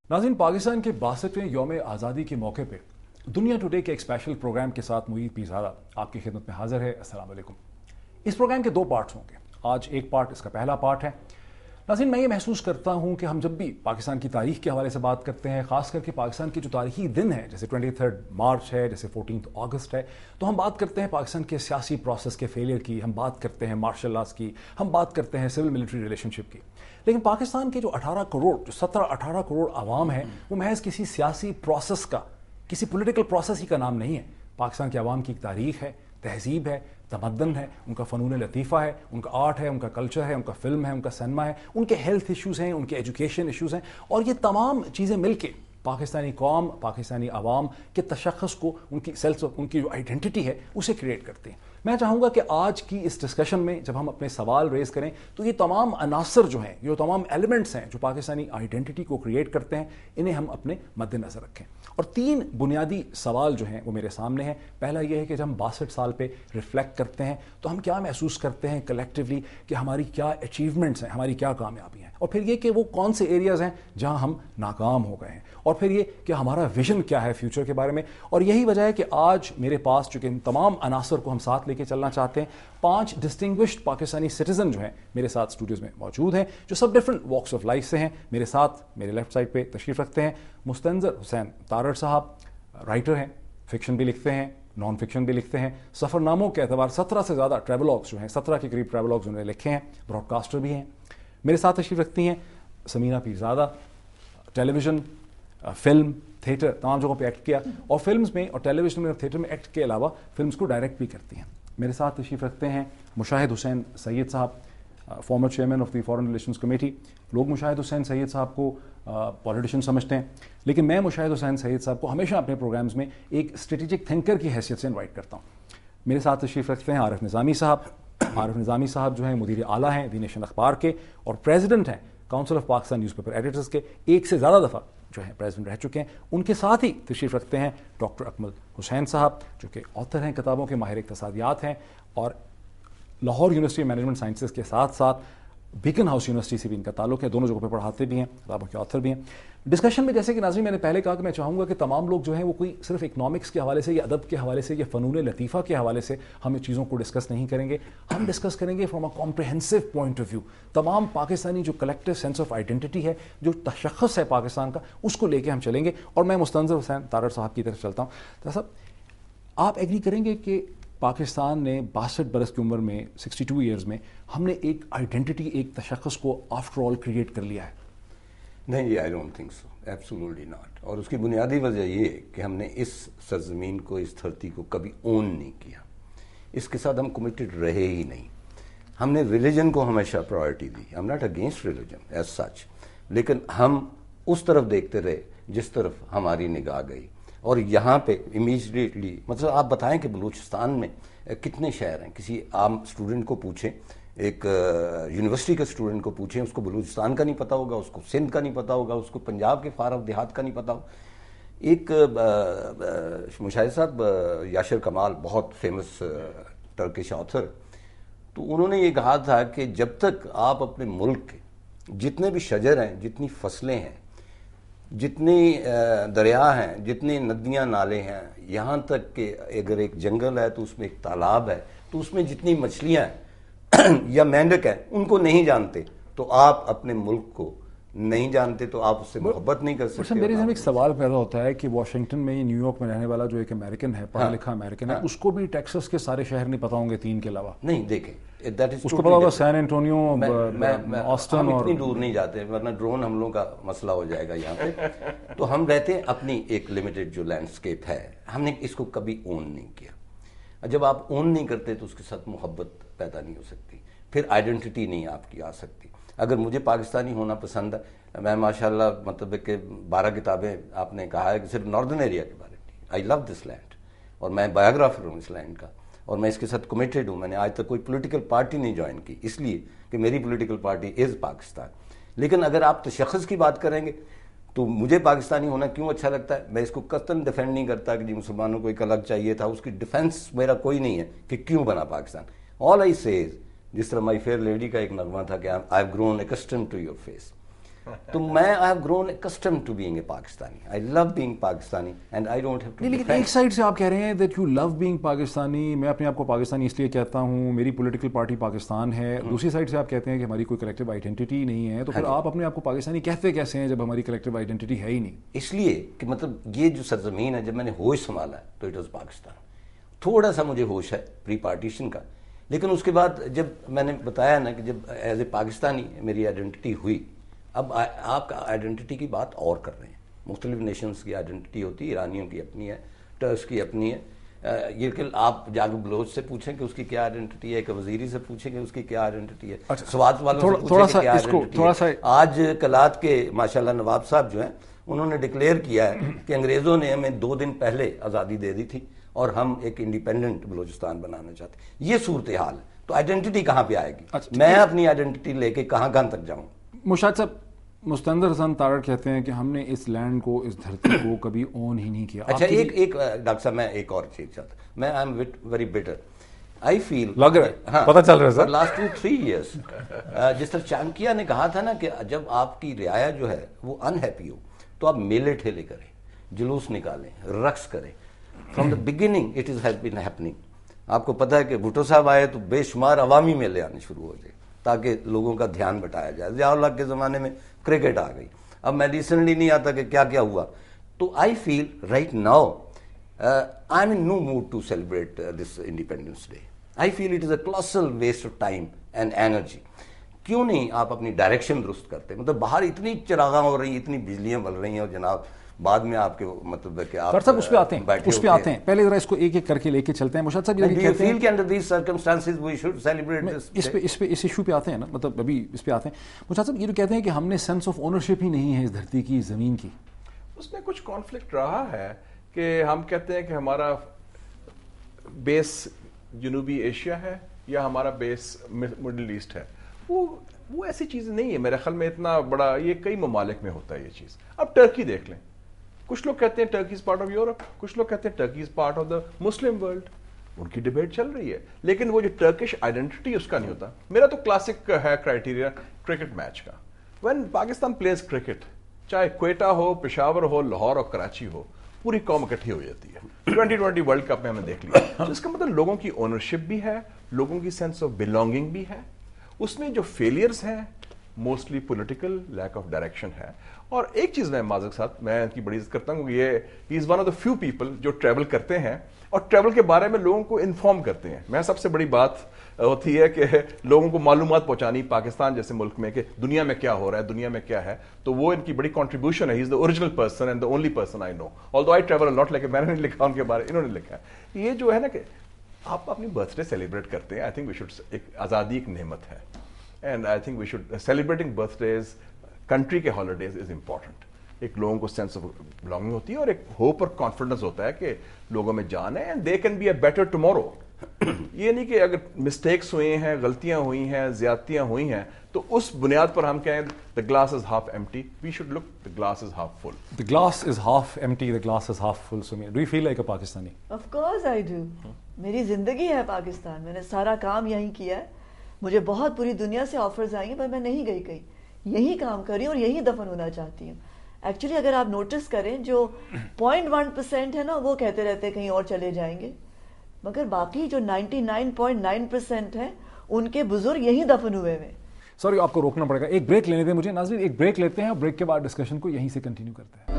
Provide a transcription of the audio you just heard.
नाज़रीन, पाकिस्तान के 62वें यौम आज़ादी के मौके पे दुनिया टुडे के एक स्पेशल प्रोग्राम के साथ मुईद पीरज़ादा आपकी खिदमत में हाजिर है। अस्सलाम वालेकुम। इस प्रोग्राम के दो पार्ट्स होंगे। आज एक पार्ट, इसका पहला पार्ट है। नाज़रीन, मैं ये महसूस करता हूँ कि हम जब भी पाकिस्तान की तारीख़ के हवाले से बात करते हैं, ख़ास करके पाकिस्तान के जो तारीख़ी दिन हैं, जैसे 23 मार्च है, जैसे 14 अगस्त है, तो हम बात करते हैं पाकिस्तान के सियासी प्रोसेस के फेलियर की, हम बात करते हैं मार्शल लॉस की, हम बात करते हैं सिविल मिलिट्री रिलेशनशिप की। लेकिन पाकिस्तान के जो 17-18 करोड़ आवाम है, वो महज किसी सियासी प्रोसेस का, किसी पॉलिटिकल प्रोसेस ही का नाम नहीं है। पाकिस्तान के आवाम की एक तारीख़ है, तहजीब है, तमद्दन है, उनका फ़नून लतीफ़ा है, उनका आर्ट है, उनका कल्चर है, उनका फ़िल्म है, उनका सिनेमा है, उनके हेल्थ इश्यूज़ हैं, उनके एजुकेशन इश्यूज़ हैं, और ये तमाम चीज़ें मिलके पाकिस्तानी कौम, पाकिस्तानी आवाम के तशख़्ख़ुस को, उनकी जो आइडेंटिटी है उसे क्रिएट करते हैं। मैं चाहूँगा कि आज की इस डिस्कशन में जब हम अपने सवाल रेज़ करें तो ये तमाम अनासर जो हैं, ये तमाम एलिमेंट्स हैं जो पाकिस्तानी आइडेंटिटी को क्रिएट करते हैं, इन्हें हम अपने मद्देनज़र रखें। और 3 बुनियादी सवाल जो हैं वो मेरे सामने हैं। पहला ये है कि जब हम 62 साल पे रिफ्लेक्ट करते हैं तो हम क्या महसूस करते हैं कलेक्टिवली कि हमारी क्या अचीवमेंट्स हैं, हमारी क्या कामयाबी हैं, और फिर ये कि वो कौन से एरियाज़ हैं जहाँ हम नाकाम हो गए हैं, और फिर ये कि हमारा विजन क्या है फ्यूचर के बारे में। और यही वजह है कि आज मेरे पास चूँकि इन तमाम अनासर को हम साथ लेके चलना चाहते हैं, 5 डिस्टिंग्विश्ड पाकिस्तानी सिटीज़न जो हैं मेरे साथ स्टूडियोज़ में मौजूद हैं, जो सब डिफरेंट वॉक्स ऑफ लाइफ से हैं। मेरे साथ मेरे लेफ्ट साइड पे तशरीफ़ रखते हैं मुस्तंज़र हुसैन तारड़ साहब, राइटर हैं, फ़िक्शन भी लिखते हैं, नॉन फिक्शन भी लिखते हैं। सफ़रनामों के अतबार 17 से ज़्यादा ट्रैवलॉग्स जो हैं, 17 के करीब ट्रैवलॉग्स उन्होंने लिखे हैं, ब्रॉडकास्टर भी हैं। मेरे साथ तशरीफ़ रखती हैं Samina Pirzada, television, film, theatre, तमाम जगहों पे एक्ट किया, और फिल्म्स में और टेलीविज़न में और थिएटर में एक्ट के अलावा फिल्म्स को डायरेक्ट भी करती हैं। मेरे साथ तशरीफ़ रखते हैं मुशाहिद हुसैन सैयद साहब, former chairman of the foreign relations committee. लोग मुशाहिद हुसैन सैयद साहब को पॉलिटिशियन समझते हैं, लेकिन मैं मुशाहिद हुसैन सैयद साहब को हमेशा अपने प्रोग्राम्स में एक स्ट्रेटेजिक थिंकर की हैसियत से इन्वाइट करता हूँ। मेरे साथ तशरीफ़ रखते हैं आरिफ निज़ामी साहब। आरिफ निज़ामी साहब जो हैं मुदीर आला हैं दी नेशन अखबार के, और प्रेसिडेंट हैं council of Pakistan newspaper editors के, एक से ज़्यादा दफ़ा जो है प्रेसिडेंट रह चुके हैं। उनके साथ ही तशरीफ़ रखते हैं डॉक्टर अकमल हुसैन साहब, जो कि ऑथर हैं, किताबों के माहिर इक़्तिसादियात हैं, और लाहौर यूनिवर्सिटी मैनेजमेंट साइंसेस के साथ साथ बीकन हाउस यूनिवर्सिटी से भी इनका ताल्लुक है, दोनों जगहों पे पढ़ाते भी हैं, किताबों के ऑथर भी हैं। डिस्कशन में जैसे कि नाज़रीन मैंने पहले कहा कि मैं चाहूँगा कि तमाम लोग जो हैं वो कोई सिर्फ इकनॉमिक्स के हवाले से या अदब के हवाले से या फ़नून लतीफ़ा के हवाले से हम इन चीज़ों को डिस्कस नहीं करेंगे। हम डिस्कस करेंगे from a comprehensive point of view, तमाम पाकिस्तानी जो कलेक्टिव सेंस ऑफ आइडेंटिटी है, जो तशख़्ख़ुस है पाकिस्तान का, उसको लेके हम चलेंगे। और मैं मुस्तंज़र हुसैन तारड़ साहब की तरफ चलता हूँ। तो साहब, आप एग्री करेंगे कि पाकिस्तान ने 62 बरस की उम्र में, 62 ईयर्स में, हमने एक आइडेंटिटी, एक तशख़्ख़ुस को आफ्टर ऑल क्रिएट कर लिया है? नहीं, I don't think so, absolutely not. और उसकी बुनियादी वजह ये है कि हमने इस सरजमीन को, इस धरती को कभी ओन नहीं किया, इसके साथ हम कमिटेड रहे ही नहीं। हमने रिलीजन को हमेशा प्रायोरिटी दी। I am not against religion as such, लेकिन हम उस तरफ देखते रहे जिस तरफ हमारी निगाह गई। और यहाँ पे इमीडिएटली, मतलब आप बताएं कि बलूचिस्तान में कितने शहर हैं, किसी आम स्टूडेंट को पूछें, एक यूनिवर्सिटी के स्टूडेंट को पूछें, उसको बलूचिस्तान का नहीं पता होगा, उसको सिंध का नहीं पता होगा, उसको पंजाब के फार ऑफ देहात का नहीं पता होगा। एक मुशाहिद साहब याशिर कमाल, बहुत फेमस टर्किश ऑथर, तो उन्होंने ये कहा था कि जब तक आप अपने मुल्क के जितने भी शजर हैं, जितनी फसलें हैं, जितनी दरिया हैं, जितनी नदियां नाले हैं, यहाँ तक कि अगर एक जंगल है तो उसमें एक तालाब है, तो उसमें जितनी मछलियाँ हैं या मेंढक है, उनको नहीं जानते तो आप अपने मुल्क को नहीं जानते, तो आप उससे मोहब्बत नहीं कर सकते। मेरे ज़हन में एक सवाल पैदा होता है कि वाशिंगटन में, न्यूयॉर्क में रहने वाला जो एक अमेरिकन है, पढ़ा लिखा अमेरिकन है, उसको भी टेक्सास के सारे शहर नहीं पता होंगे 3 के अलावा? नहीं, देखें, दैट इज उसको पता होगा सैन एंटोनियो, ऑस्टन, और इतनी दूर नहीं जाते वरना ड्रोन हमलों का मसला हो जाएगा यहाँ पे। तो हम रहते हैं अपनी एक लिमिटेड जो लैंडस्केप है, हमने इसको कभी ओन नहीं किया। जब आप ओन नहीं करते तो उसके साथ मोहब्बत पैदा नहीं हो सकती, फिर आइडेंटिटी नहीं आपकी आ सकती। अगर मुझे पाकिस्तानी होना पसंद है, मैं माशाल्लाह, मतलब कि 12 किताबें आपने कहा है कि सिर्फ नॉर्दर्न एरिया के बारे में। आई लव दिस लैंड, और मैं बायोग्राफर हूँ इस लैंड का, और मैं इसके साथ कमिटेड हूँ। मैंने आज तक कोई पॉलिटिकल पार्टी नहीं ज्वाइन की, इसलिए कि मेरी पॉलिटिकल पार्टी इज़ पाकिस्तान। लेकिन अगर आप तशख़्ख़ुस की बात करेंगे तो मुझे पाकिस्तानी होना क्यों अच्छा लगता है, मैं इसको कतन डिफेंड नहीं करता कि जी मुसलमानों को एक अलग चाहिए था, उसकी डिफेंस मेरा कोई नहीं है कि क्यों बना पाकिस्तान। ऑल आई से, जिस तरह माई फेयर लेडी का एक नगमा था कि I have grown accustomed to your face, تو میں I have grown accustomed to being a Pakistani. I love being Pakistani and I don't have to. لیکن ایک سائڈ سے آپ کہہ رہے ہیں that you love being Pakistani, میں اپنے آپ کو پاکستانی اس لیے کہتا ہوں, میری پولیٹیکل پارٹی پاکستان ہے. دوسری سائڈ سے آپ کہتے ہیں کہ ہماری کوئی کلیکٹیو آئیڈینٹی نہیں ہے, تو پھر آپ اپنے آپ کو پاکستانی کہتے کیسے ہیں جب ہماری کلیکٹیو آئیڈینٹی ہے ہی نہیں؟ اس لیے کہ مطلب یہ جو سرزمین ہے, جب میں نے ہوش سنبھالا تو اٹ واز پاکستان. تھوڑا سا مجھے ہوش ہے پری پارٹیشن کا, لیکن اس کے بعد جب میں نے بتایا نا کہ جب ایز اے پاکستانی میری آئیڈینٹی ہوئی, اب آپ کا آئیڈینٹی کی بات اور کر رہے ہیں. مختلف نیشنز کی آئیڈینٹی ہوتی ہے, ایرانیوں کی اپنی ہے, ٹرکس کی اپنی ہے. یہ کہ آپ جا کے بلوچ سے پوچھیں کہ اس کی کیا آئیڈینٹی ہے, کہ وزیری سے پوچھیں کہ اس کی کیا آئیڈینٹی ہے, سوات والوں سے پوچھیں کہ کیا آئیڈینٹی ہے. آج کلات کے ماشاءاللہ نواب صاحب جو ہیں انہوں نے ڈکلیئر کیا ہے کہ انگریزوں نے ہمیں 2 دن پہلے آزادی دے دی تھی اور ہم ایک انڈیپینڈنٹ بلوچستان بنانا چاہتے ہیں. یہ صورتحال ہے, تو آئیڈینٹی کہاں پہ آئے گی؟ میں اپنی آئیڈینٹی لے کے کہاں تک جاؤں؟ مشاہد صاحب, مستندر حسن تارڑ کہتے ہیں کہ ہم نے اس لینڈ کو, اس دھرتی کو کبھی اون ہی نہیں کیا. اچھا ایک ڈاکٹر صاحب میں ایک اور چیز چاہتا ہوں. میں آئی ایم ویری بیٹر, آئی فیل لگ رہا ہے پتہ چل رہا ہے سر لاسٹ 2-3 ایئرس, جس طرح چانکیہ نے کہا تھا نا کہ جب آپ کی رعایا جو ہے وہ انہیپی ہو تو آپ میلے ٹھیلے کریں, جلوس نکالیں, رقص کریں. From the beginning it has been happening. آپ کو پتہ ہے کہ بھٹو صاحب آئے تو بے شمار عوامی میلے آنے شروع ہو جائے تاکہ لوگوں کا دھیان بٹایا جائے. ضیاء الحق کے زمانے میں کرکٹ آ گئی, اب میں ریسنٹلی نہیں آتا کہ کیا کیا ہوا. تو I feel right now I am in no mood to celebrate this independence day. I feel it is a colossal waste of time and energy. کیوں نہیں آپ اپنی ڈائریکشن درست کرتے؟ مطلب باہر اتنی چراغاں ہو رہی ہیں, اتنی بجلیاں بل رہی ہیں, اور جناب بعد میں آپ کے مطلب ہے کہ آپ صاحب اس پہ آتے ہیں, پہلے ذرا اس کو ایک ایک کر کے لے کے چلتے ہیں. مشاہد صاحب یہ کہتے ہیں کہ under these circumstances we should celebrate this. اس پہ اس ایشو پہ آتے ہیں نا, مطلب ابھی اس پہ آتے ہیں. مشاہد صاحب یہ جو کہتے ہیں کہ ہم نے سینس آف اونرشپ ہی نہیں ہے اس دھرتی کی, زمین کی, اس میں کچھ کانفلکٹ رہا ہے کہ ہم کہتے ہیں کہ ہمارا بیس جنوبی ایشیا ہے یا ہمارا بیس مڈل ایسٹ ہے. وہ ایسی چیز نہیں ہے میرے خیال میں. اتنا بڑا یہ کئی ممالک میں ہوتا ہے یہ چیز. اب ٹرکی دیکھ لیں, کچھ لوگ کہتے ہیں Turkey is part of Europe, کچھ لوگ کہتے ہیں Turkey is part of the Muslim world. ان کی ڈیبیٹ چل رہی ہے, لیکن وہ جو ٹرکش آئیڈینٹی اس کا نہیں ہوتا. میرا تو کلاسک ہے کرائٹیریا کرکٹ میچ کا. وین پاکستان پلیز کرکٹ, چاہے کوئٹہ ہو, پشاور ہو, لاہور اور کراچی ہو, پوری قوم اکٹھی ہو جاتی ہے. 2020 ورلڈ کپ میں ہم نے دیکھ لیا. اس کا مطلب لوگوں کی اونرشپ بھی ہے, لوگوں کی سینس آف بلونگنگ بھی ہے. اس میں جو فیلئرز ہیں mostly political lack of direction ہے. اور ایک چیز میں مازک ساتھ میں ان کی بڑی عزت کرتا ہوں, یہ he is one of the few people جو ٹریول کرتے ہیں اور ٹریول کے بارے میں لوگوں کو انفارم کرتے ہیں. میں سب سے بڑی بات ہوتی ہے کہ لوگوں کو معلومات پہنچانی پاکستان جیسے ملک میں کہ دنیا میں کیا ہو رہا ہے, دنیا میں کیا ہے. تو وہ ان کی بڑی کنٹریبیوشن ہے. He is the original person and the only person I know, although I travel not like, میں نے نہیں لکھا ان کے بارے, انہوں نے لکھا ہے. یہ جو ہے نا کہ آپ اپنی برتھ ڈے سیلیبریٹ کرتے ہیں, آئی تھنک وی شوڈ, ایک آزادی ایک نعمت ہے, and I think we should celebrating birthdays, country کے ہالیڈیز از امپورٹنٹ. ایک لوگوں کو سینس آف بلانگنگ ہوتی ہے اور ایک ہوپ اور کانفیڈنس ہوتا ہے کہ لوگوں میں جان ہے and they can be a better tomorrow. یہ نہیں کہ اگر مسٹیکس ہوئے ہیں, غلطیاں ہوئی ہیں, زیادتیاں ہوئی ہیں, تو اس بنیاد پر ہم کہیں the glass is half empty. We should look, the glass is half full. The glass is half empty, the glass is half full. So do you feel like a Pakistani? Of course I do. میری زندگی ہے پاکستان, میں نے سارا کام یہیں کیا ہے. مجھے بہت پوری دنیا سے آفرز آئی ہیں پر میں نہیں گئی کہیں, یہی کام کر رہی ہوں اور یہی دفن ہونا چاہتی ہوں. ایکچولی اگر آپ نوٹس کریں جو 0.1% ہے نا وہ کہتے رہتے کہیں اور چلے جائیں گے, مگر باقی جو 99.9% ہیں ان کے بزرگ یہی دفن ہوئے ہوئے. سوری آپ کو روکنا پڑے گا, ایک بریک لینے دیں مجھے. ناظرین ایک بریک لیتے ہیں اور بریک کے بعد ڈسکشن کو یہیں سے کنٹینیو کرتے ہیں.